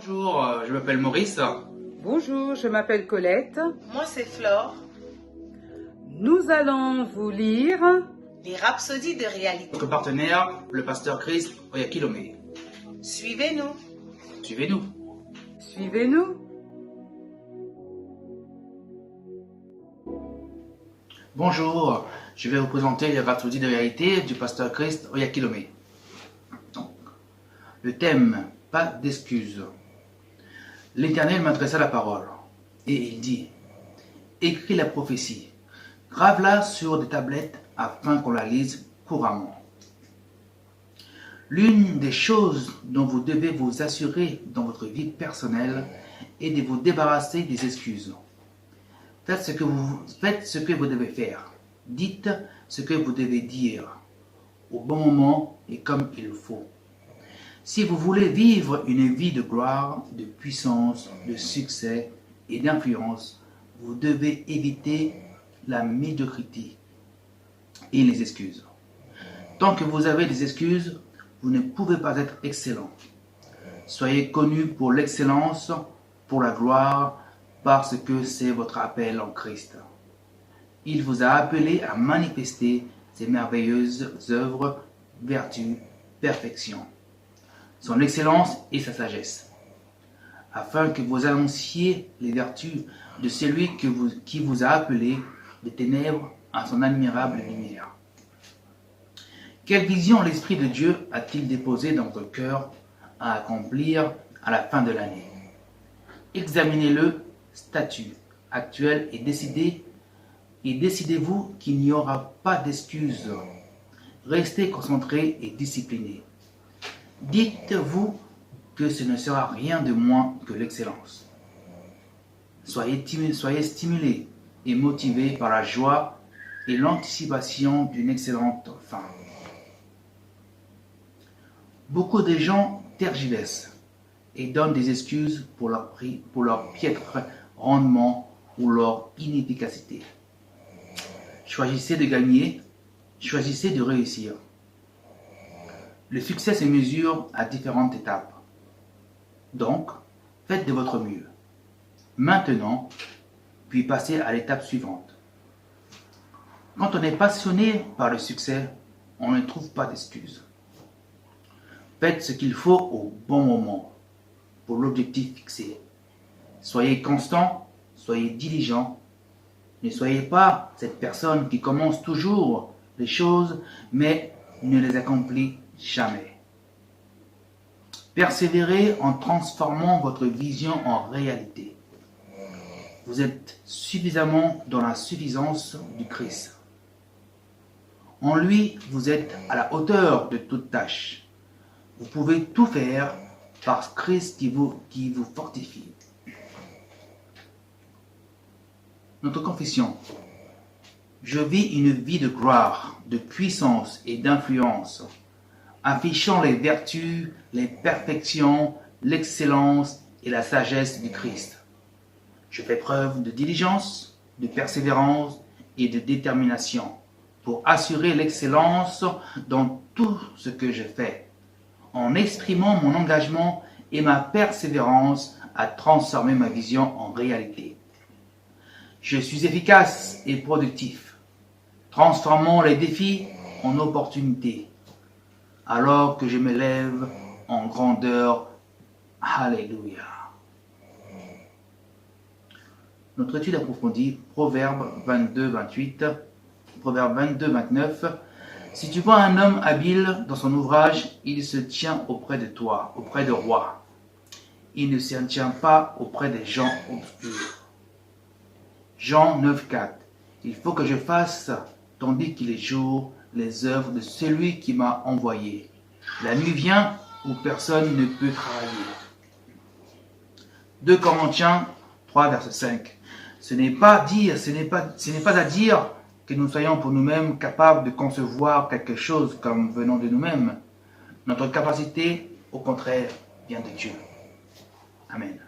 Bonjour, je m'appelle Maurice. Bonjour, je m'appelle Colette. Moi, c'est Flore. Nous allons vous lire Les rhapsodies de réalité. Notre partenaire, le pasteur Christ Oyakilome. Suivez-nous. Suivez-nous. Suivez-nous. Bonjour, je vais vous présenter les rhapsodies de réalité du pasteur Christ Oyakilome. Donc, le thème, pas d'excuses. L'Éternel m'adressa la parole, et il dit, écris la prophétie, grave-la sur des tablettes afin qu'on la lise couramment. L'une des choses dont vous devez vous assurer dans votre vie personnelle est de vous débarrasser des excuses. Faites ce que vous devez faire. Dites ce que vous devez dire, au bon moment et comme il le faut. Si vous voulez vivre une vie de gloire, de puissance, de succès et d'influence, vous devez éviter la médiocrité et les excuses. Tant que vous avez des excuses, vous ne pouvez pas être excellent. Soyez connu pour l'excellence, pour la gloire, parce que c'est votre appel en Christ. Il vous a appelé à manifester ses merveilleuses œuvres, vertus, perfection, son excellence et sa sagesse, afin que vous annonciez les vertus de celui qui vous a appelé des ténèbres à son admirable lumière. Quelle vision l'Esprit de Dieu a-t-il déposée dans votre cœur à accomplir à la fin de l'année? Examinez le statut actuel et décidez-vous qu'il n'y aura pas d'excuses. Restez concentré et discipliné. Dites-vous que ce ne sera rien de moins que l'excellence. Soyez stimulés et motivés par la joie et l'anticipation d'une excellente fin. Beaucoup de gens tergiversent et donnent des excuses pour leur piètre rendement ou leur inefficacité. Choisissez de gagner, choisissez de réussir. Le succès se mesure à différentes étapes. Donc, faites de votre mieux. Maintenant, puis passez à l'étape suivante. Quand on est passionné par le succès, on ne trouve pas d'excuses. Faites ce qu'il faut au bon moment pour l'objectif fixé. Soyez constant, soyez diligent. Ne soyez pas cette personne qui commence toujours les choses, mais ne les accomplit jamais. Persévérez en transformant votre vision en réalité. Vous êtes suffisamment dans la suffisance du Christ. En lui, vous êtes à la hauteur de toute tâche. Vous pouvez tout faire par Christ qui vous fortifie. Notre confession. Je vis une vie de gloire, de puissance et d'influence, affichant les vertus, les perfections, l'excellence et la sagesse du Christ. Je fais preuve de diligence, de persévérance et de détermination pour assurer l'excellence dans tout ce que je fais, en exprimant mon engagement et ma persévérance à transformer ma vision en réalité. Je suis efficace et productif, transformant les défis en opportunités, alors que je m'élève en grandeur. Alléluia. Notre étude approfondie, Proverbe 22-28, Proverbe 22-29. Si tu vois un homme habile dans son ouvrage, il se tient auprès de toi, auprès de rois. Il ne se tient pas auprès des gens obscurs. Jean 9,4. Il faut que je fasse, tandis qu'il est jour, les œuvres de celui qui m'a envoyé. La nuit vient où personne ne peut travailler. 2 Corinthiens 3, verset 5. Ce n'est pas à dire que nous soyons pour nous-mêmes capables de concevoir quelque chose comme venant de nous-mêmes. Notre capacité, au contraire, vient de Dieu. Amen.